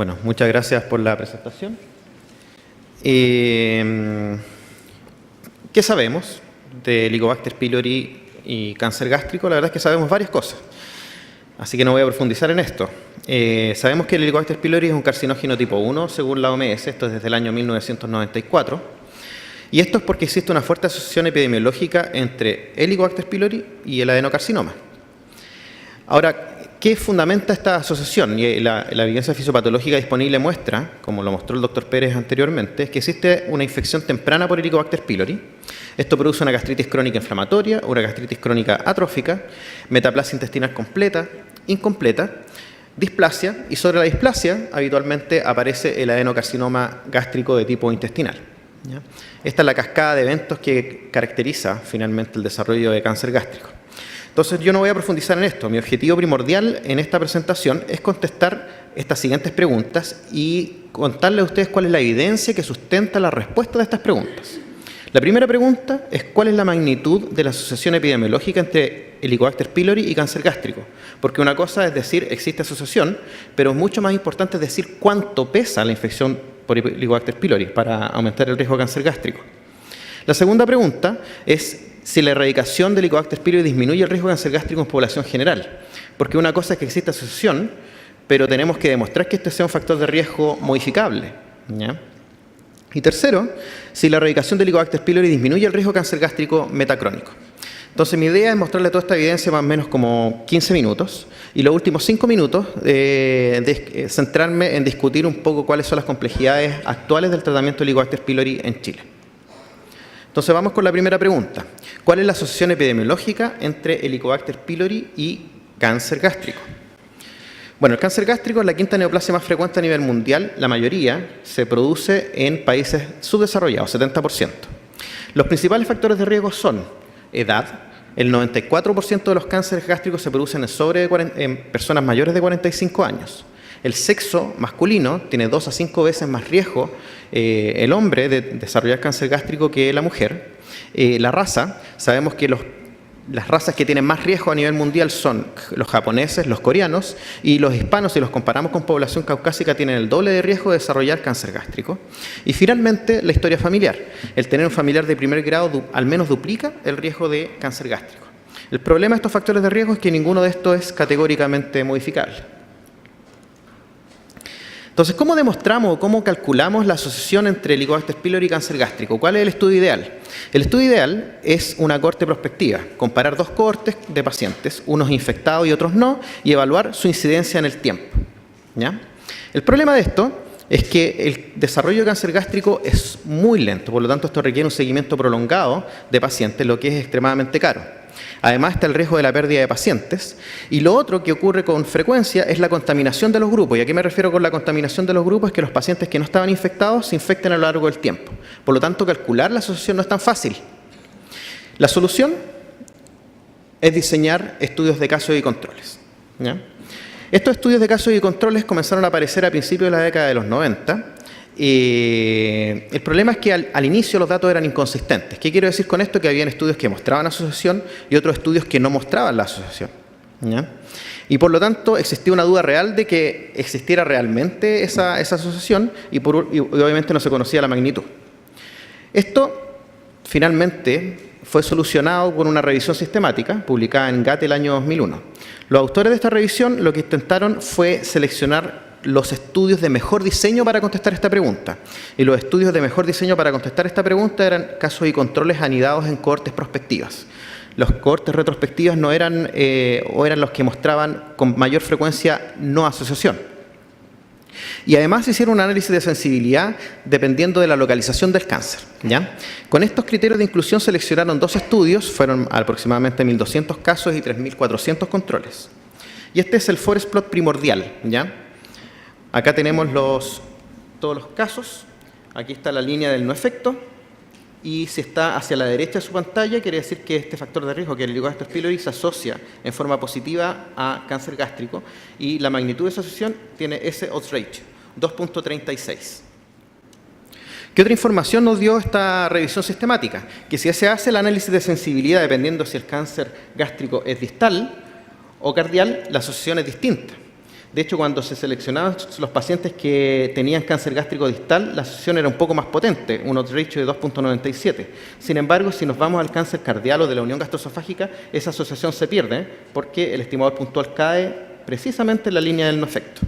Bueno, muchas gracias por la presentación. ¿Qué sabemos de Helicobacter pylori y cáncer gástrico? La verdad es que sabemos varias cosas, así que no voy a profundizar en esto. Sabemos que el Helicobacter pylori es un carcinógeno tipo 1, según la OMS, esto es desde el año 1994, y esto es porque existe una fuerte asociación epidemiológica entre Helicobacter pylori y el adenocarcinoma. Ahora, ¿qué fundamenta esta asociación? Y la evidencia fisiopatológica disponible muestra, como lo mostró el doctor Pérez anteriormente, es que existe una infección temprana por Helicobacter pylori. Esto produce una gastritis crónica inflamatoria, una gastritis crónica atrófica, metaplasia intestinal completa, incompleta, displasia, y sobre la displasia habitualmente aparece el adenocarcinoma gástrico de tipo intestinal. ¿Ya? Esta es la cascada de eventos que caracteriza finalmente el desarrollo de cáncer gástrico. Entonces yo no voy a profundizar en esto. Mi objetivo primordial en esta presentación es contestar estas siguientes preguntas y contarles a ustedes cuál es la evidencia que sustenta la respuesta de estas preguntas. La primera pregunta es cuál es la magnitud de la asociación epidemiológica entre Helicobacter pylori y cáncer gástrico. Porque una cosa es decir existe asociación, pero mucho más importante es decir cuánto pesa la infección por Helicobacter pylori para aumentar el riesgo de cáncer gástrico. La segunda pregunta es si la erradicación del Helicobacter pylori disminuye el riesgo de cáncer gástrico en población general. Porque una cosa es que existe asociación, pero tenemos que demostrar que este sea un factor de riesgo modificable, ¿ya? Y tercero, si la erradicación del Helicobacter pylori disminuye el riesgo de cáncer gástrico metacrónico. Entonces mi idea es mostrarle toda esta evidencia más o menos como 15 minutos y los últimos 5 minutos centrarme en discutir un poco cuáles son las complejidades actuales del tratamiento del Helicobacter pylori en Chile. Entonces vamos con la primera pregunta. ¿Cuál es la asociación epidemiológica entre Helicobacter pylori y cáncer gástrico? Bueno, el cáncer gástrico es la quinta neoplasia más frecuente a nivel mundial. La mayoría se produce en países subdesarrollados, 70%. Los principales factores de riesgo son edad. El 94% de los cánceres gástricos se producen en personas mayores de 45 años. El sexo masculino tiene 2 a 5 veces más riesgo el hombre de desarrollar cáncer gástrico que la mujer. La raza, sabemos que las razas que tienen más riesgo a nivel mundial son los japoneses, los coreanos y los hispanos, si los comparamos con población caucásica, tienen el doble de riesgo de desarrollar cáncer gástrico. Y finalmente, la historia familiar. El tener un familiar de primer grado al menos duplica el riesgo de cáncer gástrico. El problema de estos factores de riesgo es que ninguno de estos es categóricamente modificable. Entonces, ¿cómo demostramos o cómo calculamos la asociación entre Helicobacter pylori y cáncer gástrico? ¿Cuál es el estudio ideal? El estudio ideal es una cohorte prospectiva, comparar 2 cohortes de pacientes, unos infectados y otros no, y evaluar su incidencia en el tiempo, ¿ya? El problema de esto es que el desarrollo de cáncer gástrico es muy lento, por lo tanto esto requiere un seguimiento prolongado de pacientes, lo que es extremadamente caro. Además está el riesgo de la pérdida de pacientes. Y lo otro que ocurre con frecuencia es la contaminación de los grupos. ¿Y a qué me refiero con la contaminación de los grupos? Es que los pacientes que no estaban infectados se infecten a lo largo del tiempo. Por lo tanto, calcular la asociación no es tan fácil. La solución es diseñar estudios de casos y controles, ¿ya? Estos estudios de casos y controles comenzaron a aparecer a principios de la década de los 90. El problema es que al inicio los datos eran inconsistentes. ¿Qué quiero decir con esto? Que habían estudios que mostraban asociación y otros estudios que no mostraban la asociación, ¿ya? Y por lo tanto existía una duda real de que existiera realmente esa asociación y obviamente no se conocía la magnitud. Esto finalmente fue solucionado por una revisión sistemática publicada en GATT el año 2001. Los autores de esta revisión lo que intentaron fue seleccionar los estudios de mejor diseño para contestar esta pregunta. Y los estudios de mejor diseño para contestar esta pregunta eran casos y controles anidados en cohortes prospectivas. Los cohortes retrospectivas no eran, o eran los que mostraban con mayor frecuencia no asociación. Y además hicieron un análisis de sensibilidad dependiendo de la localización del cáncer, ¿ya? Con estos criterios de inclusión seleccionaron 2 estudios, fueron aproximadamente 1.200 casos y 3.400 controles. Y este es el forest plot primordial, ¿ya? Acá tenemos todos los casos, aquí está la línea del no efecto, y si está hacia la derecha de su pantalla, quiere decir que este factor de riesgo, que el Helicobacter pylori, se asocia en forma positiva a cáncer gástrico, y la magnitud de esa asociación tiene ese odds ratio, 2.36. ¿Qué otra información nos dio esta revisión sistemática? Que si se hace el análisis de sensibilidad, dependiendo si el cáncer gástrico es distal o cardial, la asociación es distinta. De hecho, cuando se seleccionaban los pacientes que tenían cáncer gástrico distal, la asociación era un poco más potente, un odds ratio de 2.97. Sin embargo, si nos vamos al cáncer cardial o de la unión gastroesofágica, esa asociación se pierde porque el estimador puntual cae precisamente en la línea del no efecto.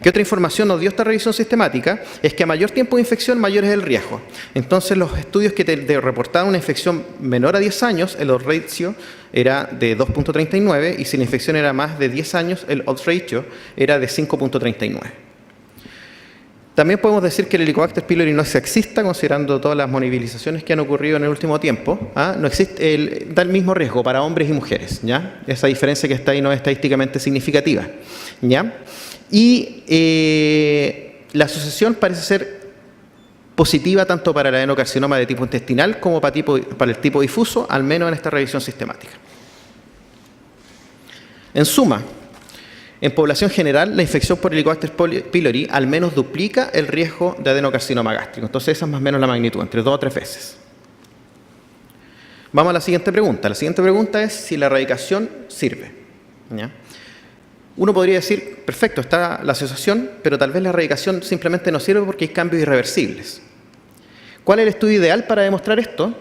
¿Qué otra información nos dio esta revisión sistemática? Es que a mayor tiempo de infección, mayor es el riesgo. Entonces, los estudios que reportaban una infección menor a 10 años, el odds ratio era de 2.39, y si la infección era más de 10 años, el odds ratio era de 5.39. También podemos decir que el Helicobacter pylori no es sexista, considerando todas las monivilizaciones que han ocurrido en el último tiempo. No existe, da el mismo riesgo para hombres y mujeres, ¿ya? Esa diferencia que está ahí no es estadísticamente significativa, ¿ya? Y la asociación parece ser positiva tanto para el adenocarcinoma de tipo intestinal como para el tipo difuso, al menos en esta revisión sistemática. En suma, en población general, la infección por Helicobacter pylori al menos duplica el riesgo de adenocarcinoma gástrico. Entonces, esa es más o menos la magnitud, entre 2 o 3 veces. Vamos a la siguiente pregunta. La siguiente pregunta es si la erradicación sirve, ¿ya? Uno podría decir, perfecto, está la asociación, pero tal vez la erradicación simplemente no sirve porque hay cambios irreversibles. ¿Cuál es el estudio ideal para demostrar esto?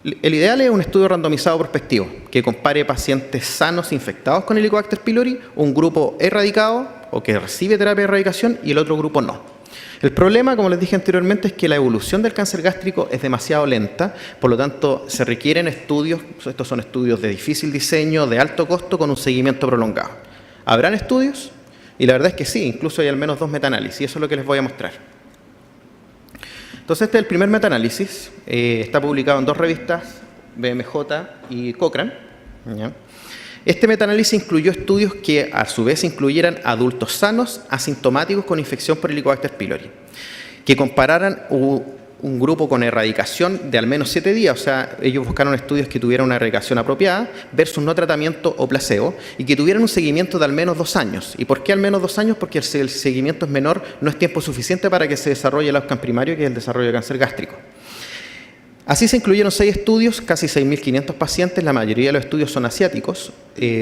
El ideal es un estudio randomizado prospectivo, que compare pacientes sanos infectados con Helicobacter pylori, un grupo erradicado o que recibe terapia de erradicación y el otro grupo no. El problema, como les dije anteriormente, es que la evolución del cáncer gástrico es demasiado lenta, por lo tanto se requieren estudios, estos son estudios de difícil diseño, de alto costo, con un seguimiento prolongado. ¿Habrán estudios? Y la verdad es que sí, incluso hay al menos 2 metaanálisis, y eso es lo que les voy a mostrar. Entonces, este es el primer metaanálisis, está publicado en 2 revistas, BMJ y Cochrane, ¿ya? Este metaanálisis incluyó estudios que a su vez incluyeran adultos sanos, asintomáticos con infección por Helicobacter pylori, que compararan un grupo con erradicación de al menos 7 días, o sea, ellos buscaron estudios que tuvieran una erradicación apropiada versus no tratamiento o placebo y que tuvieran un seguimiento de al menos 2 años. ¿Y por qué al menos 2 años? Porque el seguimiento es menor, no es tiempo suficiente para que se desarrolle el outcome primario, que es el desarrollo de cáncer gástrico. Así se incluyeron 6 estudios, casi 6.500 pacientes, la mayoría de los estudios son asiáticos,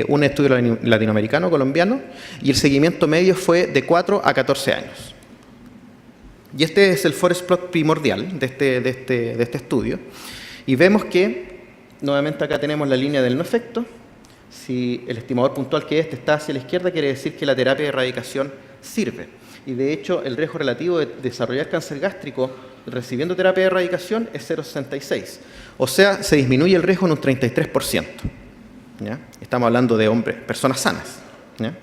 un estudio latinoamericano, colombiano, y el seguimiento medio fue de 4 a 14 años. Y este es el forest plot primordial de este estudio. Y vemos que, nuevamente acá tenemos la línea del no efecto. Si el estimador puntual que está hacia la izquierda, quiere decir que la terapia de erradicación sirve. Y de hecho, el riesgo relativo de desarrollar cáncer gástrico recibiendo terapia de erradicación es 0,66. O sea, se disminuye el riesgo en un 33%. ¿Ya? Estamos hablando de hombres, personas sanas, ¿ya?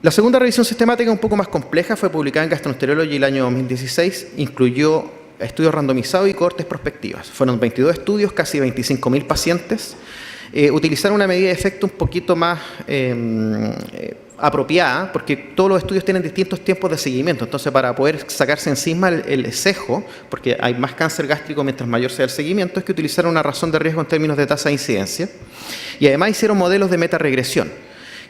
La segunda revisión sistemática, un poco más compleja, fue publicada en Gastroenterology el año 2016, incluyó estudios randomizados y cohortes prospectivas. Fueron 22 estudios, casi 25.000 pacientes. Utilizaron una medida de efecto un poquito más apropiada, porque todos los estudios tienen distintos tiempos de seguimiento. Entonces, para poder sacarse encima el sesgo, porque hay más cáncer gástrico mientras mayor sea el seguimiento, es que utilizaron una razón de riesgo en términos de tasa de incidencia. Y además hicieron modelos de metaregresión.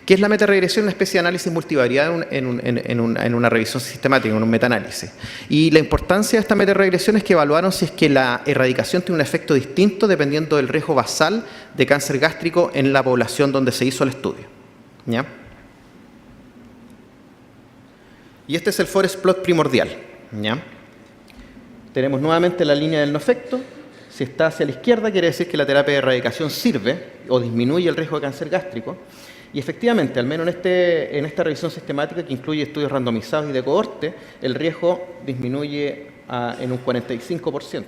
¿Qué es la metaregresión? Una especie de análisis multivariado en una revisión sistemática, en un metaanálisis. Y la importancia de esta metaregresión es que evaluaron si es que la erradicación tiene un efecto distinto dependiendo del riesgo basal de cáncer gástrico en la población donde se hizo el estudio, ¿ya? Y este es el forest plot primordial, ¿ya? Tenemos nuevamente la línea del no efecto. Si está hacia la izquierda, quiere decir que la terapia de erradicación sirve o disminuye el riesgo de cáncer gástrico. Y efectivamente, al menos en esta revisión sistemática que incluye estudios randomizados y de cohorte, el riesgo disminuye en un 45%.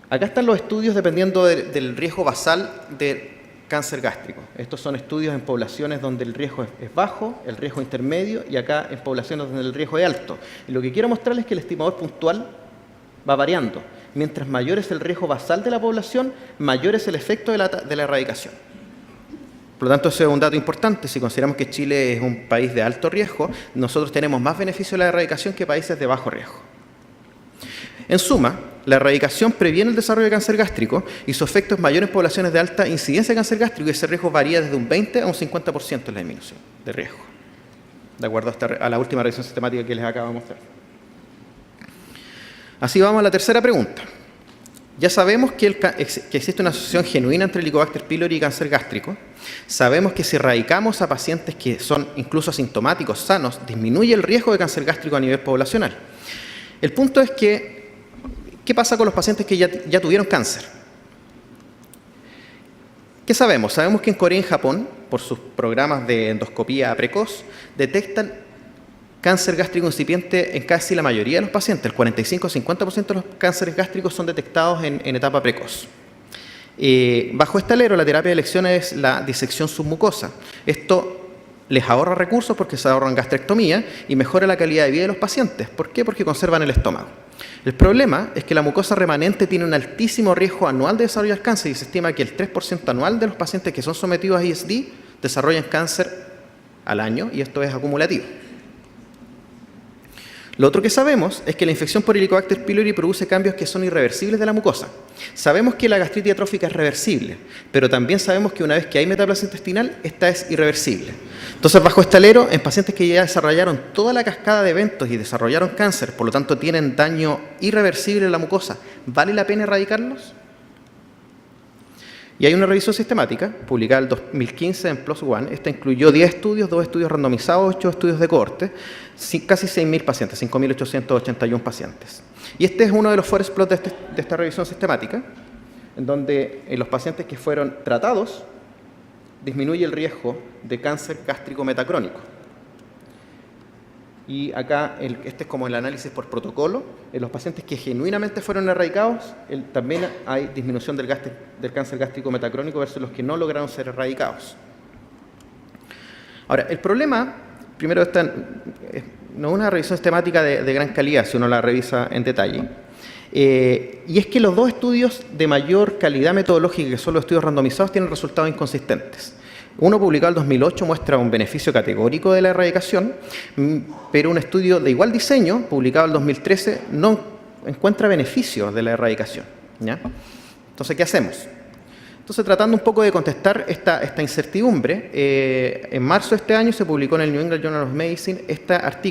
Acá están los estudios dependiendo del riesgo basal de cáncer gástrico. Estos son estudios en poblaciones donde el riesgo es bajo, el riesgo intermedio, y acá en poblaciones donde el riesgo es alto. Y lo que quiero mostrarles es que el estimador puntual va variando. Mientras mayor es el riesgo basal de la población, mayor es el efecto de la erradicación. Por lo tanto, ese es un dato importante. Si consideramos que Chile es un país de alto riesgo, nosotros tenemos más beneficio de la erradicación que países de bajo riesgo. En suma, la erradicación previene el desarrollo de cáncer gástrico y su efecto es mayor en poblaciones de alta incidencia de cáncer gástrico, y ese riesgo varía desde un 20 a un 50% en la disminución de riesgo, de acuerdo a la última revisión sistemática que les acabo de mostrar. Así vamos a la tercera pregunta. Ya sabemos que existe una asociación genuina entre Helicobacter pylori y cáncer gástrico. Sabemos que si erradicamos a pacientes que son incluso asintomáticos, sanos, disminuye el riesgo de cáncer gástrico a nivel poblacional. El punto es que, ¿qué pasa con los pacientes que ya tuvieron cáncer? ¿Qué sabemos? Sabemos que en Corea y en Japón, por sus programas de endoscopía precoz, detectan cáncer gástrico incipiente en casi la mayoría de los pacientes. El 45-50% de los cánceres gástricos son detectados en etapa precoz. Bajo este alero, la terapia de elección es la disección submucosa. Esto les ahorra recursos porque se ahorran gastrectomía y mejora la calidad de vida de los pacientes. ¿Por qué? Porque conservan el estómago. El problema es que la mucosa remanente tiene un altísimo riesgo anual de desarrollar cáncer y se estima que el 3% anual de los pacientes que son sometidos a ISD desarrollan cáncer al año, y esto es acumulativo. Lo otro que sabemos es que la infección por Helicobacter pylori produce cambios que son irreversibles de la mucosa. Sabemos que la gastritis atrófica es reversible, pero también sabemos que una vez que hay metaplasia intestinal, esta es irreversible. Entonces, bajo este alero, en pacientes que ya desarrollaron toda la cascada de eventos y desarrollaron cáncer, por lo tanto tienen daño irreversible en la mucosa, ¿vale la pena erradicarlos? Y hay una revisión sistemática, publicada en 2015 en PLOS ONE. Esta incluyó 10 estudios, 2 estudios randomizados, 8 estudios de cohorte, casi 6.000 pacientes, 5.881 pacientes. Y este es uno de los forest plots de esta revisión sistemática, en donde en los pacientes que fueron tratados disminuye el riesgo de cáncer gástrico metacrónico. Y acá, este es como el análisis por protocolo. En los pacientes que genuinamente fueron erradicados, también hay disminución del cáncer gástrico metacrónico versus los que no lograron ser erradicados. Ahora, el problema, primero, no es una revisión sistemática de gran calidad, si uno la revisa en detalle. Y es que los dos estudios de mayor calidad metodológica, que son los estudios randomizados, tienen resultados inconsistentes. Uno publicado en 2008 muestra un beneficio categórico de la erradicación, pero un estudio de igual diseño, publicado en 2013, no encuentra beneficios de la erradicación, ¿ya? Entonces, ¿qué hacemos? Entonces, tratando un poco de contestar esta incertidumbre, en marzo de este año se publicó en el New England Journal of Medicine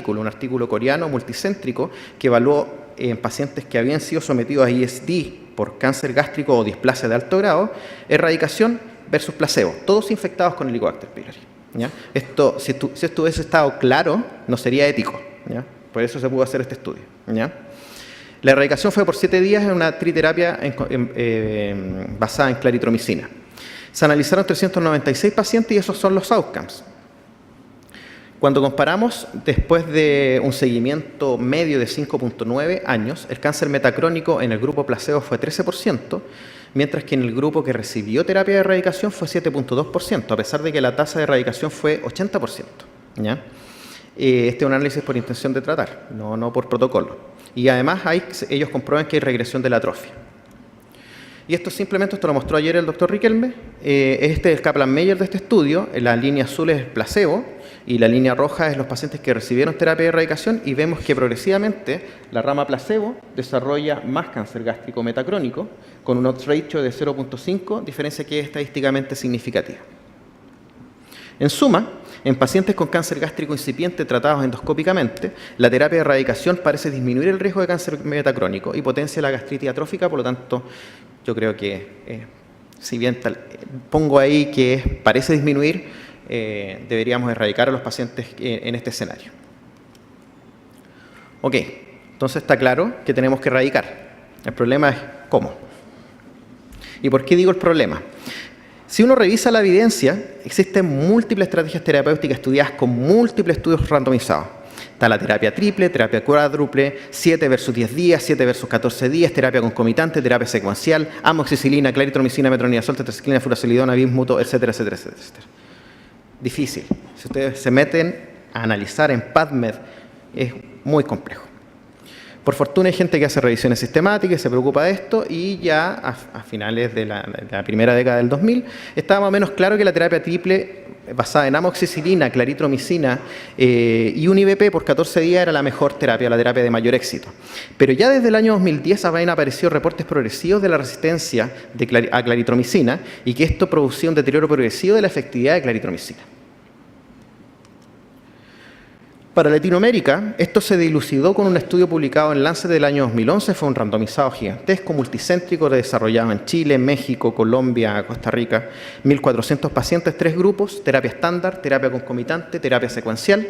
un artículo coreano multicéntrico que evaluó en pacientes que habían sido sometidos a ISD por cáncer gástrico o displasia de alto grado, erradicación versus placebo, todos infectados con Helicobacter pylori, ¿ya? Esto, si esto hubiese estado claro, no sería ético, ¿ya? Por eso se pudo hacer este estudio, ¿ya? La erradicación fue por 7 días en una triterapia basada en claritromicina. Se analizaron 396 pacientes y esos son los outcomes. Cuando comparamos, después de un seguimiento medio de 5.9 años, el cáncer metacrónico en el grupo placebo fue 13%, mientras que en el grupo que recibió terapia de erradicación fue 7.2%, a pesar de que la tasa de erradicación fue 80%, ¿ya? Este es un análisis por intención de tratar, no por protocolo. Y además ellos comprueban que hay regresión de la atrofia. Y esto lo mostró ayer el doctor Riquelme. Este es el Kaplan-Meier de este estudio. La línea azul es el placebo y la línea roja es los pacientes que recibieron terapia de erradicación, y vemos que progresivamente la rama placebo desarrolla más cáncer gástrico metacrónico con un odds ratio de 0.5, diferencia que es estadísticamente significativa. En suma, en pacientes con cáncer gástrico incipiente tratados endoscópicamente, la terapia de erradicación parece disminuir el riesgo de cáncer metacrónico y potencia la gastritis atrófica. Por lo tanto, yo creo que, si bien pongo ahí que parece disminuir, deberíamos erradicar a los pacientes en este escenario. Ok, entonces está claro que tenemos que erradicar. El problema es cómo. ¿Y por qué digo el problema? Si uno revisa la evidencia, existen múltiples estrategias terapéuticas estudiadas con múltiples estudios randomizados. Está la terapia triple, terapia cuádruple, 7 versus 10 días, 7 versus 14 días, terapia concomitante, terapia secuencial, amoxicilina, claritromicina, metronidazol, tetracyclina, furacelidona, bismuto, etcétera, etcétera, etcétera. Difícil. Si ustedes se meten a analizar en PubMed, es muy complejo. Por fortuna hay gente que hace revisiones sistemáticas y se preocupa de esto, y ya a finales de la primera década del 2000 estaba más o menos claro que la terapia triple basada en amoxicilina, claritromicina y un IVP por 14 días era la mejor terapia, la terapia de mayor éxito. Pero ya desde el año 2010 habían aparecido reportes progresivos de la resistencia a claritromicina, y que esto producía un deterioro progresivo de la efectividad de claritromicina. Para Latinoamérica, esto se dilucidó con un estudio publicado en Lancet del año 2011, fue un randomizado gigantesco, multicéntrico, desarrollado en Chile, México, Colombia, Costa Rica, 1.400 pacientes, 3 grupos, terapia estándar, terapia concomitante, terapia secuencial.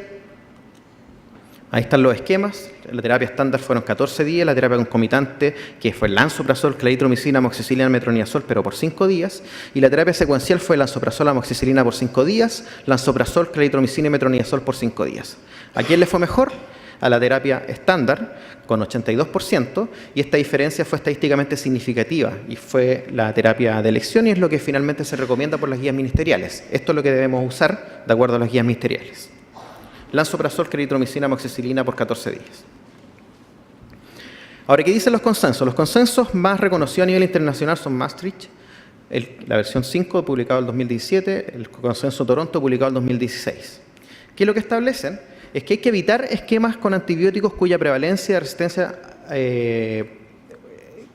Ahí están los esquemas. La terapia estándar fueron 14 días, la terapia concomitante, que fue lansoprazol, claritromicina, amoxicilina, metronidazol, pero por 5 días, y la terapia secuencial fue lansoprazol, amoxicilina por 5 días, lansoprazol, claritromicina y metronidazol por 5 días. ¿A quién le fue mejor? A la terapia estándar, con 82%, y esta diferencia fue estadísticamente significativa, y fue la terapia de elección, y es lo que finalmente se recomienda por las guías ministeriales. Esto es lo que debemos usar de acuerdo a las guías ministeriales. Lansoprazol, claritromicina, amoxicilina por 14 días. Ahora, ¿qué dicen los consensos? Los consensos más reconocidos a nivel internacional son Maastricht, la versión 5, publicado en 2017, el consenso Toronto, publicado en 2016. ¿Qué es lo que establecen? Es que hay que evitar esquemas con antibióticos cuya prevalencia de resistencia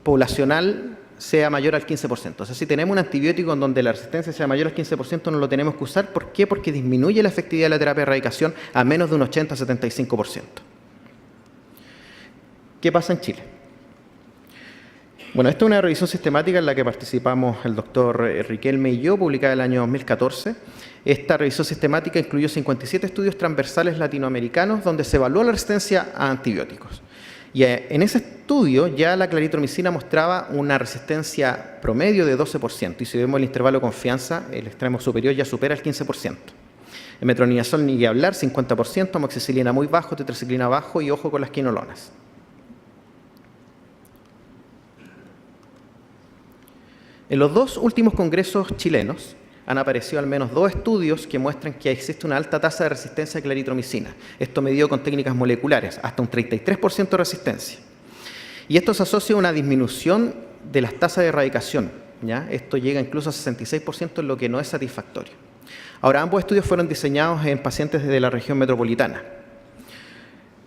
poblacional sea mayor al 15%. O sea, si tenemos un antibiótico en donde la resistencia sea mayor al 15%, no lo tenemos que usar. ¿Por qué? Porque disminuye la efectividad de la terapia de erradicación a menos de un 80-75%. ¿Qué pasa en Chile? Bueno, esta es una revisión sistemática en la que participamos el doctor Riquelme y yo, publicada en el año 2014. Esta revisión sistemática incluyó 57 estudios transversales latinoamericanos donde se evaluó la resistencia a antibióticos. Y en ese estudio ya la claritromicina mostraba una resistencia promedio de 12%, y si vemos el intervalo de confianza, el extremo superior ya supera el 15%. El metronidazol ni que hablar, 50%, amoxicilina muy bajo, tetraciclina bajo, y ojo con las quinolonas. En los 2 últimos congresos chilenos han aparecido al menos 2 estudios que muestran que existe una alta tasa de resistencia a claritromicina. Esto medido con técnicas moleculares, hasta un 33% de resistencia. Y esto se asocia a una disminución de las tasas de erradicación, ¿ya? Esto llega incluso a 66%, en lo que no es satisfactorio. Ahora, ambos estudios fueron diseñados en pacientes de la región metropolitana.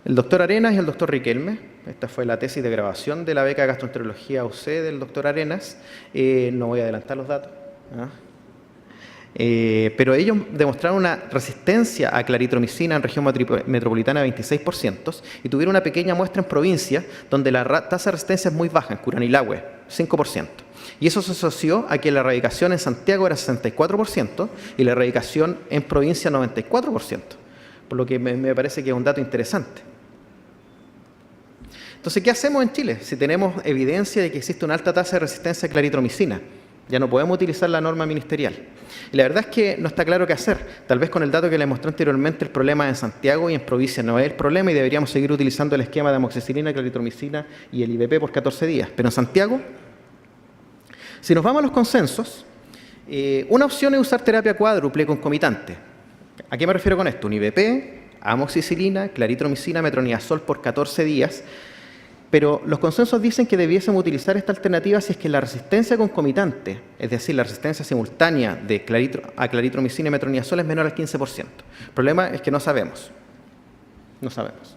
El doctor Arenas y el doctor Riquelme, esta fue la tesis de grabación de la beca de gastroenterología UC del doctor Arenas, no voy a adelantar los datos, ¿ah? Pero ellos demostraron una resistencia a claritromicina en región metropolitana de 26%, y tuvieron una pequeña muestra en provincia donde la tasa de resistencia es muy baja, en Curanilahue, 5%. Y eso se asoció a que la erradicación en Santiago era 64% y la erradicación en provincia 94%, por lo que me parece que es un dato interesante. Entonces, ¿qué hacemos en Chile? Si tenemos evidencia de que existe una alta tasa de resistencia a claritromicina, ya no podemos utilizar la norma ministerial. Y la verdad es que no está claro qué hacer. Tal vez con el dato que les mostré anteriormente, el problema en Santiago y en provincia no es el problema, y deberíamos seguir utilizando el esquema de amoxicilina, claritromicina y el IVP por 14 días. Pero en Santiago, si nos vamos a los consensos, una opción es usar terapia cuádruple concomitante. ¿A qué me refiero con esto? Un IVP, amoxicilina, claritromicina, metronidazol por 14 días. Pero los consensos dicen que debiésemos utilizar esta alternativa si es que la resistencia concomitante, es decir, la resistencia simultánea de a claritromicina y metronidazol, es menor al 15%. El problema es que no sabemos. No sabemos.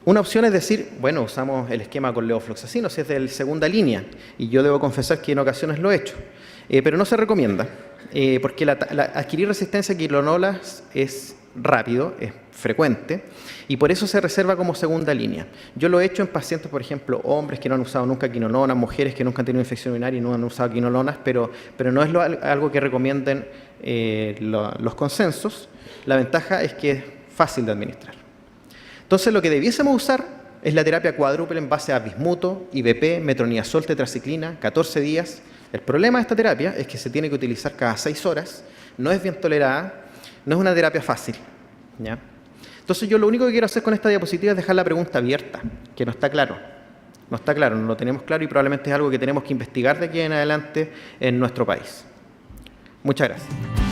Una opción es decir, bueno, usamos el esquema con levofloxacino si es de segunda línea, y yo debo confesar que en ocasiones lo he hecho, pero no se recomienda, porque adquirir resistencia a quinolonas es rápido, es frecuente, y por eso se reserva como segunda línea. Yo lo he hecho en pacientes, por ejemplo, hombres que no han usado nunca quinolonas, mujeres que nunca han tenido infección urinaria y no han usado quinolonas, pero no es algo que recomienden los consensos. La ventaja es que es fácil de administrar. Entonces, lo que debiésemos usar es la terapia cuádruple en base a bismuto, IVP, metronidazol, tetraciclina, 14 días. El problema de esta terapia es que se tiene que utilizar cada 6 horas, no es bien tolerada, no es una terapia fácil, ¿ya? Entonces, yo lo único que quiero hacer con esta diapositiva es dejar la pregunta abierta, que no está claro. No está claro, no lo tenemos claro, y probablemente es algo que tenemos que investigar de aquí en adelante en nuestro país. Muchas gracias.